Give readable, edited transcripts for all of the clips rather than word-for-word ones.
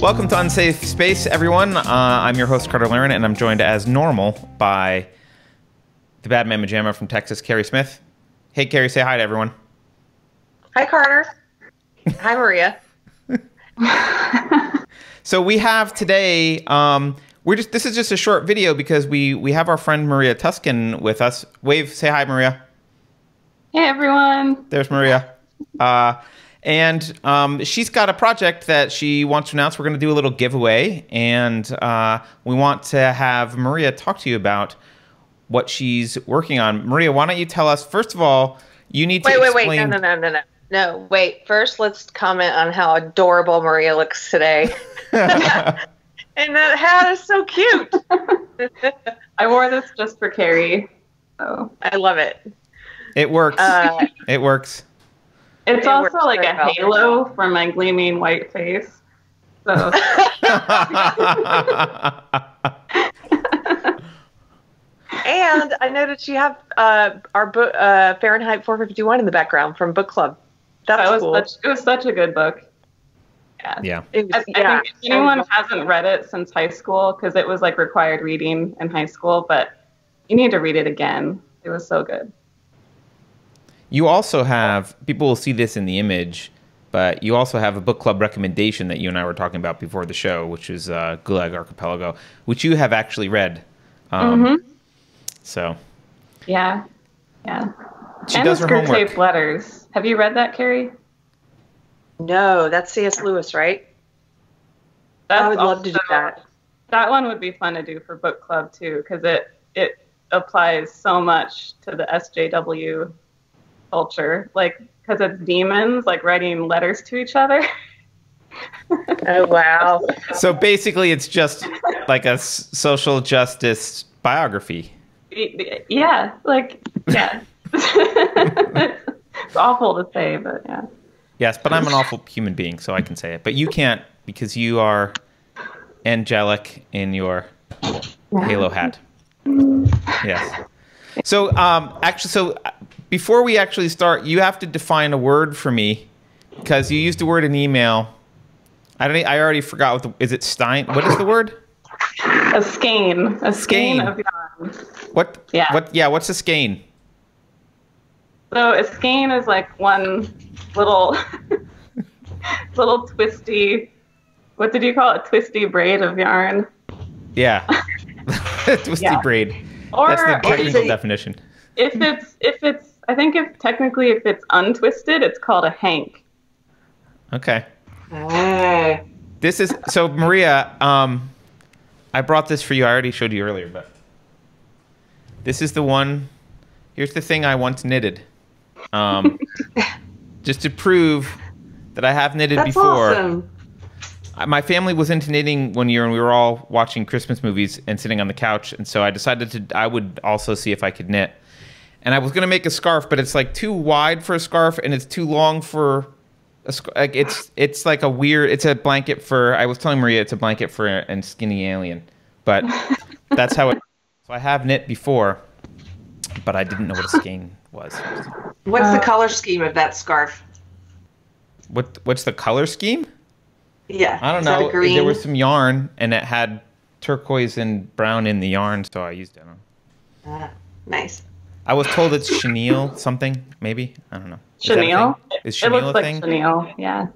Welcome to Unsafe Space, everyone. I'm your host, Carter Laren, and I'm joined as normal by the bad mamma jamma from Texas, Keri Smith. Hey, Keri, say hi to everyone. Hi, Carter. Hi, Maria. So we have today, this is just a short video because we have our friend Maria Tusken with us. Wave, say hi, Maria. Hey, everyone. There's Maria. And she's got a project that she wants to announce. We're going to do a little giveaway, and we want to have Maria talk to you about what she's working on. Maria, why don't you tell us, first of all, you need to explain... Wait. No, wait. First, let's comment on how adorable Maria looks today. And that hat is so cute. I wore this just for Keri. So. I love it. It works. It works. It's also like a halo for my gleaming white face. So. And I noticed you have our book, Fahrenheit 451 in the background from book club. That was cool. It was such a good book. Yeah. I think if anyone hasn't read it since high school, because it was like required reading in high school, but you need to read it again. It was so good. You also have, people will see this in the image, but you also have a book club recommendation that you and I were talking about before the show, which is Gulag Archipelago, which you have actually read. So. Yeah. She does her homework. Screw-Tape Letters. Have you read that, Keri? No, that's C.S. Lewis, right? I would love to do that. That one would be fun to do for book club, too, because it applies so much to the SJW culture, like, because it's demons, like, writing letters to each other. Oh, wow. So basically it's just like a social justice biography. Yeah. It's awful to say, but yeah. Yes, but I'm an awful human being, so I can say it. But you can't, because you are angelic in your halo hat. Yes. So, before we actually start, you have to define a word for me, because you used the word in email. I already forgot is it Stein? What is the word? A skein. A skein of yarn. What? Yeah. Yeah. What's a skein? So a skein is like one little twisty. What did you call it? Twisty braid of yarn. Yeah. Twisty braid. That's the technical definition. If it's technically if it's untwisted, it's called a hank. Okay. This is, so Maria, I brought this for you. I already showed you earlier, but this is the one. Here's the thing I once knitted. Just to prove that I have knitted before. Awesome. My family was into knitting one year, and we were all watching Christmas movies and sitting on the couch, and so I decided I would also see if I could knit. And I was going to make a scarf, but it's like too wide for a scarf, and it's too long for a scarf. Like it's like a weird. It's a blanket for. I was telling Maria it's a blanket for a skinny alien, but that's how it. So I have knit before, but I didn't know what a skein was. What's the color scheme of that scarf? What's the color scheme? Yeah. I don't know. There was some yarn, and it had turquoise and brown in the yarn, so I used it. Nice. I was told it's chenille something, maybe. I don't know. Chenille? Is chenille a thing? It looks like chenille, yeah.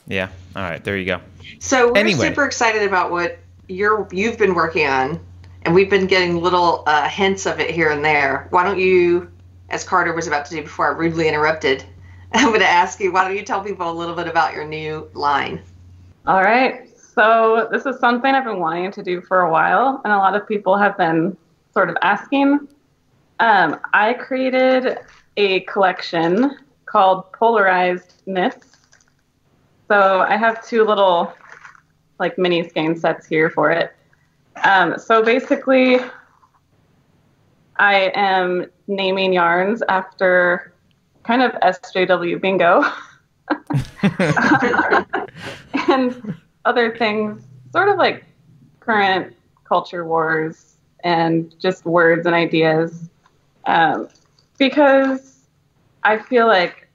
Yeah. All right. There you go. So we're super excited about what you've been working on, and we've been getting little hints of it here and there. Why don't you, as Carter was about to do before I rudely interrupted, I'm going to ask you, why don't you tell people a little bit about your new line? All right. So this is something I've been wanting to do for a while, and a lot of people have been sort of asking. I created a collection called Polarized Knits. So I have two little like mini-skein sets here for it. So basically, I am naming yarns after kind of SJW bingo and other things, sort of like current culture wars and just words and ideas. Because I feel like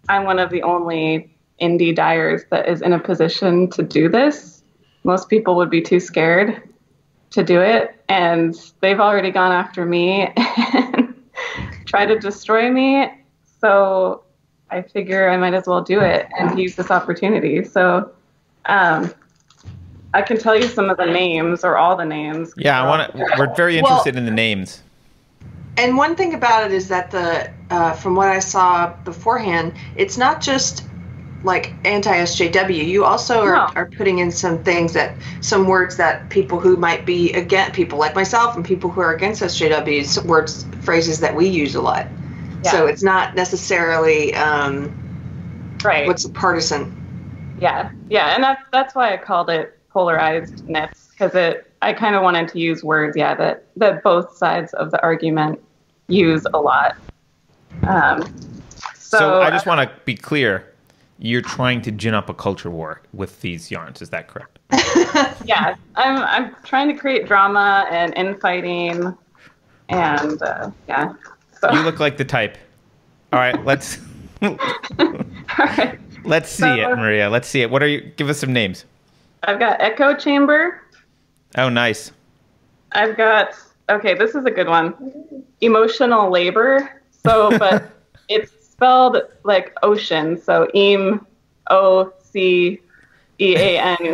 I'm one of the only indie dyers that is in a position to do this. most people would be too scared to do it, and they've already gone after me and try to destroy me. So I figure I might as well do it and use this opportunity. So I can tell you some of the names, or all the names. Yeah, we're very interested in the names. And one thing about it is that from what I saw beforehand, it's not just like anti-SJW. You also are putting in some words that people who might be against, people like myself and people who are against SJWs, phrases that we use a lot. Yeah. So it's not necessarily right. What's partisan. Yeah, and that's why I called it Polarized Knits, because I kind of wanted to use words, that both sides of the argument use a lot. So I just want to be clear. You're trying to gin up a culture war with these yarns. Is that correct? Yeah, I'm trying to create drama and infighting, and yeah. So. You look like the type. All right, let's All right. Let's see it, Maria. Let's see it. What are you? Give us some names. I've got echo chamber. Oh, nice. I've got, okay, this is a good one. Emotional labor. So, but it's spelled like ocean. So OCEAN.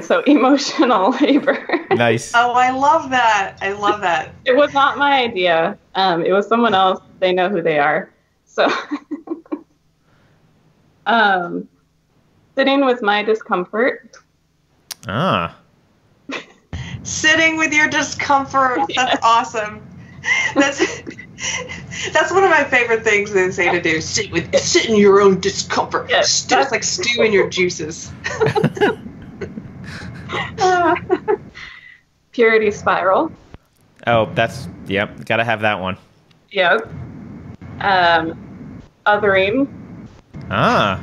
So emotional labor. Nice. Oh, I love that. It was not my idea. It was someone else. They know who they are. So, sitting with my discomfort. Ah. Sitting with your discomfort. That's awesome. That's one of my favorite things they say to do. Sit in your own discomfort. Yes, Just like stew in your juices. Purity spiral. Oh, gotta have that one. Yep. Othering. Ah.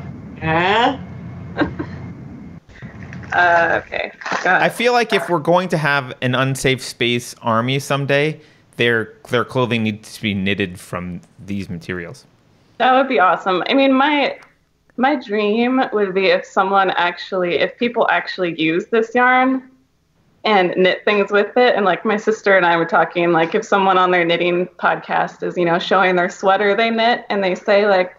Okay. I feel like if we're going to have an Unsafe Space army someday, their clothing needs to be knitted from these materials. That would be awesome. I mean, my dream would be if people actually use this yarn and knit things with it. And like my sister and I were talking, like if someone on their knitting podcast is, showing their sweater they knit and they say like,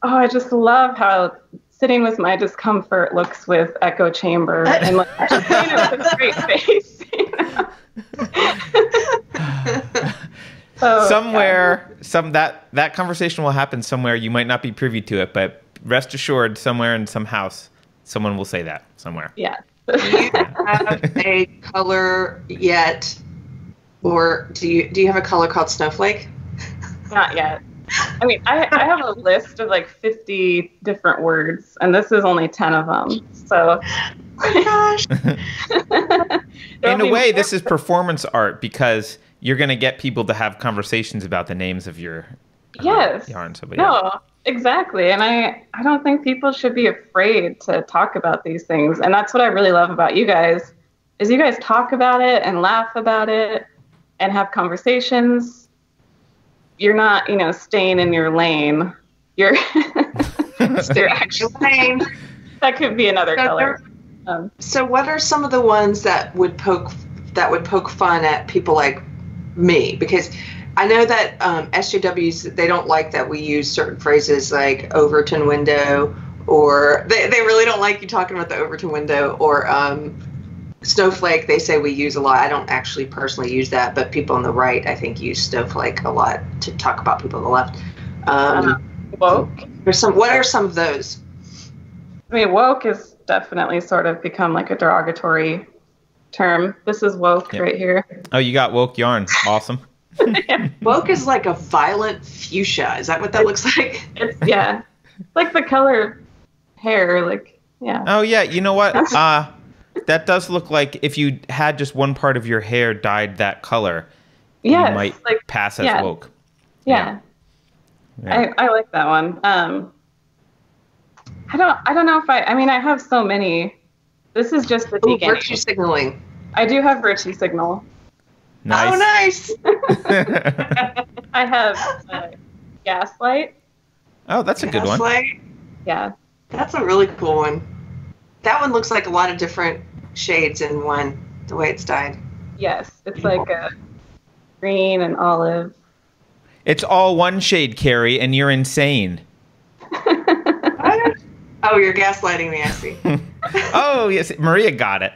oh, I just love how sitting with my discomfort looks with echo chamber, and like just saying it with a straight face. So, somewhere, that conversation will happen somewhere. You might not be privy to it, but rest assured, somewhere in some house, someone will say that somewhere. Yeah. Do you have a color yet, or do you have a color called Snowflake? Not yet. I mean, I have a list of like 50 different words, and this is only 10 of them. So, oh my gosh. In a way, this is performance art because you're going to get people to have conversations about the names of your yarns. No, exactly. And I don't think people should be afraid to talk about these things. And that's what I really love about you guys, is you guys talk about it and laugh about it and have conversations. You're not, staying in your lane. You're actually lane. That could be another color. So what are some of the ones that would poke fun at people like me? Because I know that SJWs, they don't like that we use certain phrases like Overton window, or they really don't like you talking about the Overton window, or Snowflake, they say we use a lot. I don't actually personally use that, but people on the right, I think, use Snowflake a lot to talk about people on the left. Woke. What are some of those? I mean, woke has definitely sort of become like a derogatory term. This is woke right here. Oh, you got woke yarn. Awesome. Woke is like a violent fuchsia. Is that what that looks like? It's like the color hair. Like, yeah. Oh, yeah. You know what? That does look like if you had just one part of your hair dyed that color, you might pass as woke. Yeah. I like that one. I don't know if I have so many. This is just the beginning. Virtue signaling. I do have virtue signal. Nice. Oh, nice. I have Gaslight. Oh, that's a good one. Yeah. That's a really cool one. That one looks like a lot of different shades in one, the way it's dyed. Yes, it's like a green and olive. It's all one shade, Keri, and you're insane. Oh, you're gaslighting me, I see. Oh, yes, Maria got it.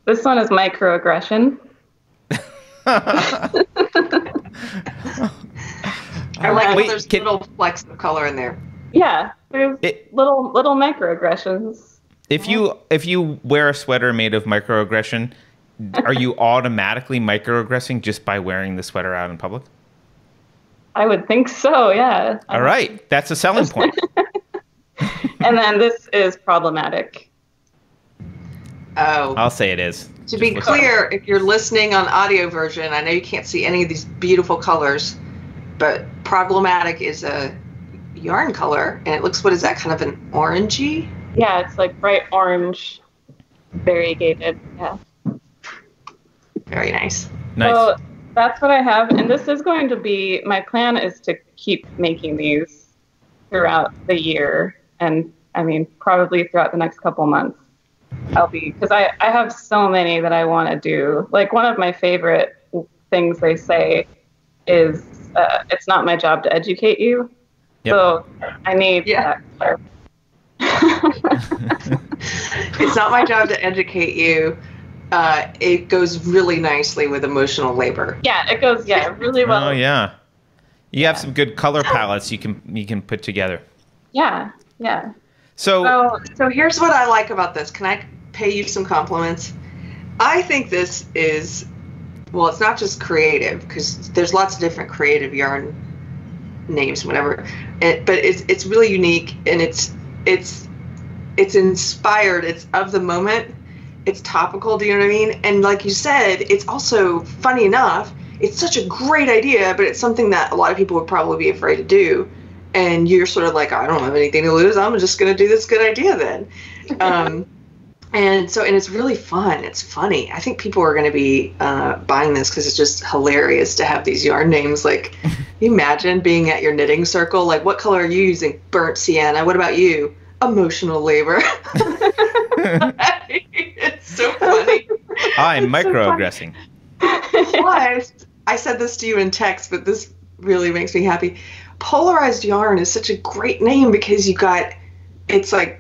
This one is Microaggression. I like there's little flecks of color in there. Yeah, there's little microaggressions. If you wear a sweater made of microaggression, are you automatically microaggressing just by wearing the sweater out in public? I would think so, yeah. All right, that's a selling point. And then this is problematic. Oh. I'll say it is. To be clear, if you're listening on audio version, I know you can't see any of these beautiful colors, but problematic is a yarn color, and it looks, what is that, kind of an orangey? Yeah, it's like bright orange, variegated, yeah. Very nice. Nice. So that's what I have, and this is going to be, my plan is to keep making these throughout the year, and I mean, probably throughout the next couple months. Because I have so many that I want to do. Like, one of my favorite things they say is, it's not my job to educate you. Yep. So I need that. It's not my job to educate you. It goes really nicely with emotional labor. Yeah, it goes really well. Oh yeah, you have some good color palettes you can put together. Yeah, yeah. So here's what I like about this. Can I pay you some compliments? I think this is, well, it's not just creative, because there's lots of different creative yarn names, whatever. But it's really unique, and it's inspired. It's of the moment. It's topical. Do you know what I mean? And like you said, it's also funny enough. It's such a great idea, but it's something that a lot of people would probably be afraid to do. And you're sort of like, I don't have anything to lose. I'm just going to do this good idea then. And it's really fun. It's funny. I think people are going to be buying this because it's just hilarious to have these yarn names. Like, you imagine being at your knitting circle. Like, what color are you using? Burnt sienna. What about you? Emotional labor. It's so funny. I'm microaggressing. Plus, I said this to you in text, but this really makes me happy. Polarized yarn is such a great name because it's like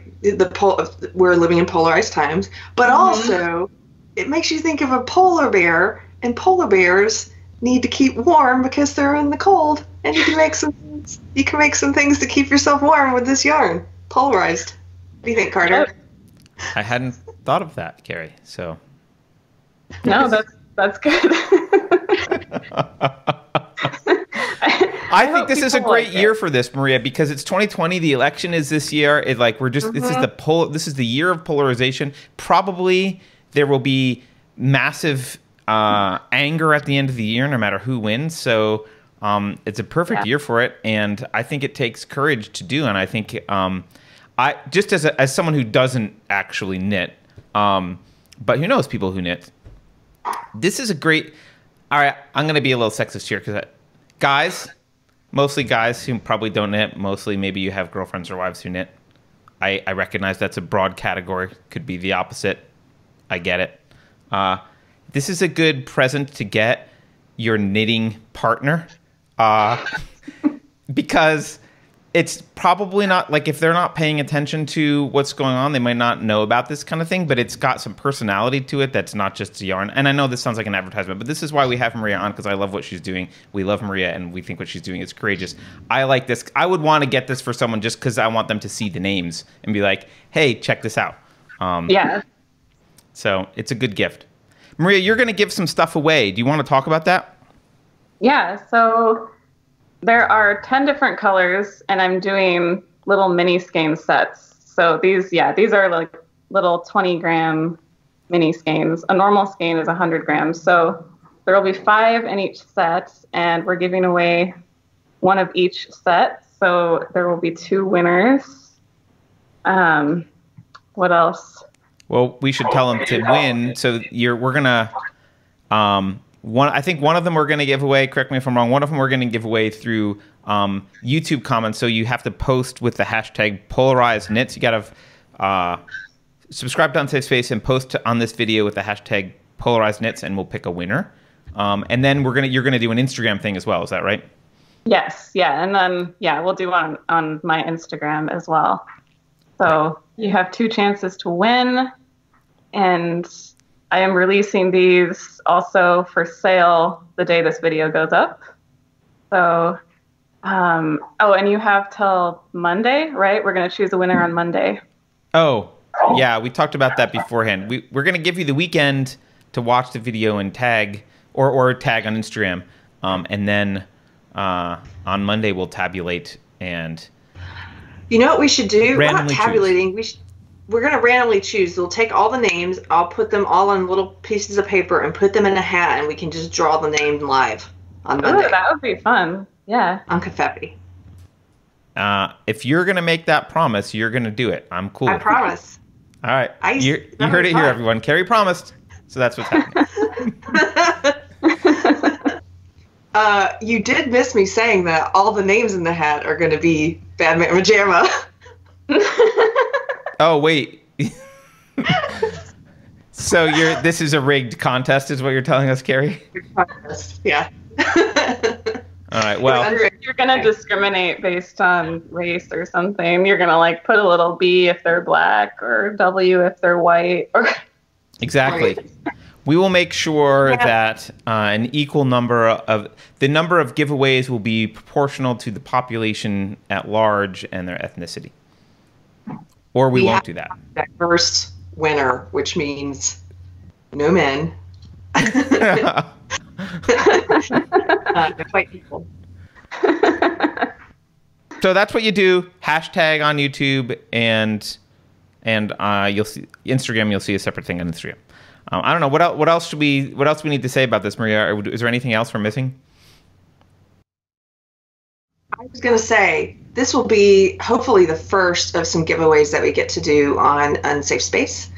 we're living in polarized times, but also it makes you think of a polar bear, and polar bears need to keep warm because they're in the cold, and you can make some things to keep yourself warm with this yarn. Polarized. What do you think, Carter? I hadn't thought of that, Keri. So no, that's good. I think this is a great year for this, Maria, because it's 2020. The election is this year. This is the year of polarization. Probably there will be massive anger at the end of the year, no matter who wins. So it's a perfect year for it, and I think it takes courage to do. And I think I just as someone who doesn't actually knit, but who knows people who knit, this is a great. All right, I'm going to be a little sexist here because guys. Mostly guys who probably don't knit. Mostly maybe you have girlfriends or wives who knit. I recognize that's a broad category. Could be the opposite. I get it. This is a good present to get your knitting partner. Because it's probably not, like, if they're not paying attention to what's going on, they might not know about this kind of thing, but it's got some personality to it that's not just a yarn. And I know this sounds like an advertisement, but this is why we have Maria on, because I love what she's doing. We love Maria, and we think what she's doing is courageous. I like this. I would want to get this for someone just because I want them to see the names and be like, hey, check this out. Yeah. So it's a good gift. Maria, you're going to give some stuff away. Do you want to talk about that? Yeah, so there are 10 different colors, and I'm doing little mini-skein sets. So these are like little 20-gram mini-skeins. A normal skein is 100 grams. So there will be 5 in each set, and we're giving away one of each set. So there will be 2 winners. What else? Well, we should tell them to win. So we're gonna I think one of them we're gonna give away. Correct me if I'm wrong. One of them we're gonna give away through YouTube comments. So you have to post with the hashtag Polarized Knits. You gotta subscribe to Unsafe Space and post on this video with the hashtag Polarized Knits, and we'll pick a winner. And then you're gonna do an Instagram thing as well. Is that right? Yes. Yeah. And then we'll do on my Instagram as well. So you have 2 chances to win, and I am releasing these also for sale the day this video goes up. So, and you have till Monday, right? We're going to choose a winner on Monday. Oh, yeah. We talked about that beforehand. We're going to give you the weekend to watch the video and tag or tag on Instagram. And then on Monday we'll tabulate and... You know what we should do? We're not randomly tabulating. We're going to randomly choose. We'll take all the names. I'll put them all on little pieces of paper and put them in a hat, and we can just draw the name live on Monday. Ooh, that would be fun. Yeah. On Confetti. If you're going to make that promise, you're going to do it. I'm cool. I promise. All right. You heard it here, everyone. Keri promised. So that's what's happening. You did miss me saying that all the names in the hat are going to be Badman Majama. Oh, wait. So this is a rigged contest is what you're telling us, Keri? Yeah. All right, well. You're going to discriminate based on race or something. You're going to like put a little B if they're black or W if they're white. Or Exactly. We will make sure that an equal number of the number of giveaways will be proportional to the population at large and their ethnicity. Or we won't do that. That first winner, which means no men. White people. So that's what you do. Hashtag on YouTube and you'll see Instagram. You'll see a separate thing on Instagram. I don't know what else we need to say about this, Maria. Is there anything else we're missing? I was going to say this will be hopefully the first of some giveaways that we get to do on Unsafe Space.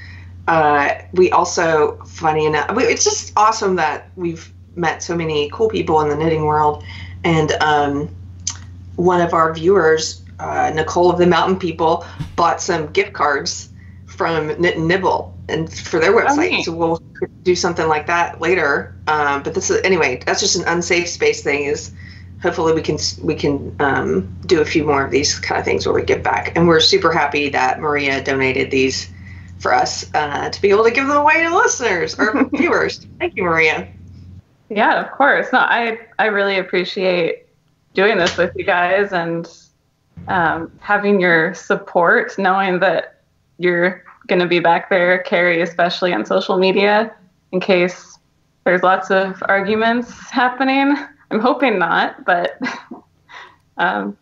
We also, funny enough, it's just awesome that we've met so many cool people in the knitting world. And one of our viewers, Nicole of the Mountain People, bought some gift cards from Knit and Nibble and for their website. Okay. So we'll do something like that later. But this is, anyway, that's just an Unsafe Space thing. Is hopefully we can do a few more of these kind of things where we give back. And we're super happy that Maria donated these for us to be able to give them away to listeners or viewers. Thank you, Maria. Yeah, of course. No, I really appreciate doing this with you guys and having your support, knowing that you're going to be back there, Keri, especially on social media, in case there's lots of arguments happening. I'm hoping not, but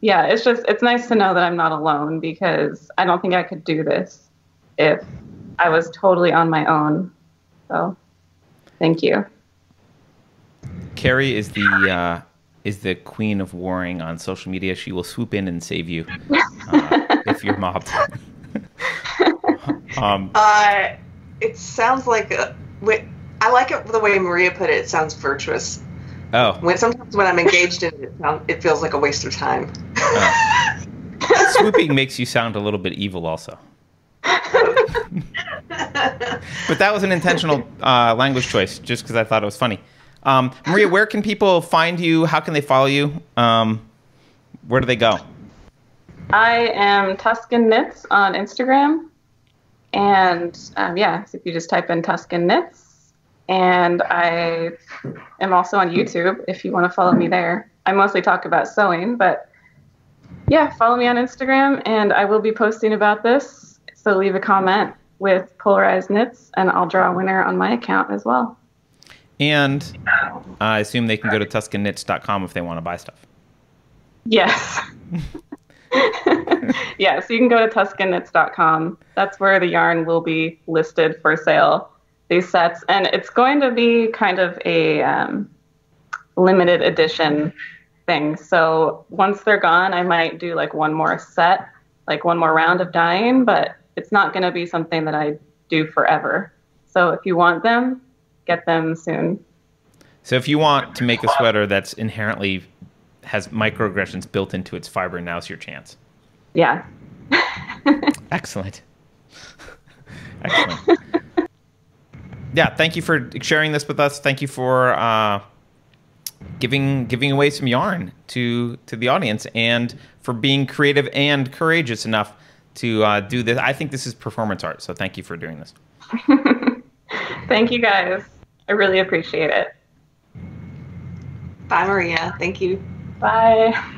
yeah, it's nice to know that I'm not alone, because I don't think I could do this if I was totally on my own. So thank you. Keri is the queen of warring on social media. She will swoop in and save you if you're mobbed. It sounds like I like it the way Maria put it. It sounds virtuous. Oh. Sometimes when I'm engaged in it, it feels like a waste of time. Swooping makes you sound a little bit evil, also. But that was an intentional language choice, just because I thought it was funny. Maria, where can people find you? How can they follow you? Where do they go? I am Tuskenknits on Instagram. And yeah, so if you just type in Tuskenknits. And I am also on YouTube if you want to follow me there. I mostly talk about sewing, but yeah, follow me on Instagram, and I will be posting about this. So leave a comment with Polarized Knits, and I'll draw a winner on my account as well. And I assume they can go to Tuskenknits.com if they want to buy stuff. Yes. Yeah, so you can go to Tuskenknits.com. That's where the yarn will be listed for sale, these sets. And it's going to be kind of a limited edition thing. So once they're gone, I might do like one more set, like one more round of dyeing, but it's not going to be something that I do forever. So if you want them, get them soon. So if you want to make a sweater that's inherently has microaggressions built into its fiber, now's your chance. Yeah. Excellent. Excellent. Yeah, thank you for sharing this with us. Thank you for giving away some yarn to the audience, and for being creative and courageous enough to do this. I think this is performance art, so thank you for doing this. Thank you, guys. I really appreciate it. Bye, Maria. Thank you. Bye.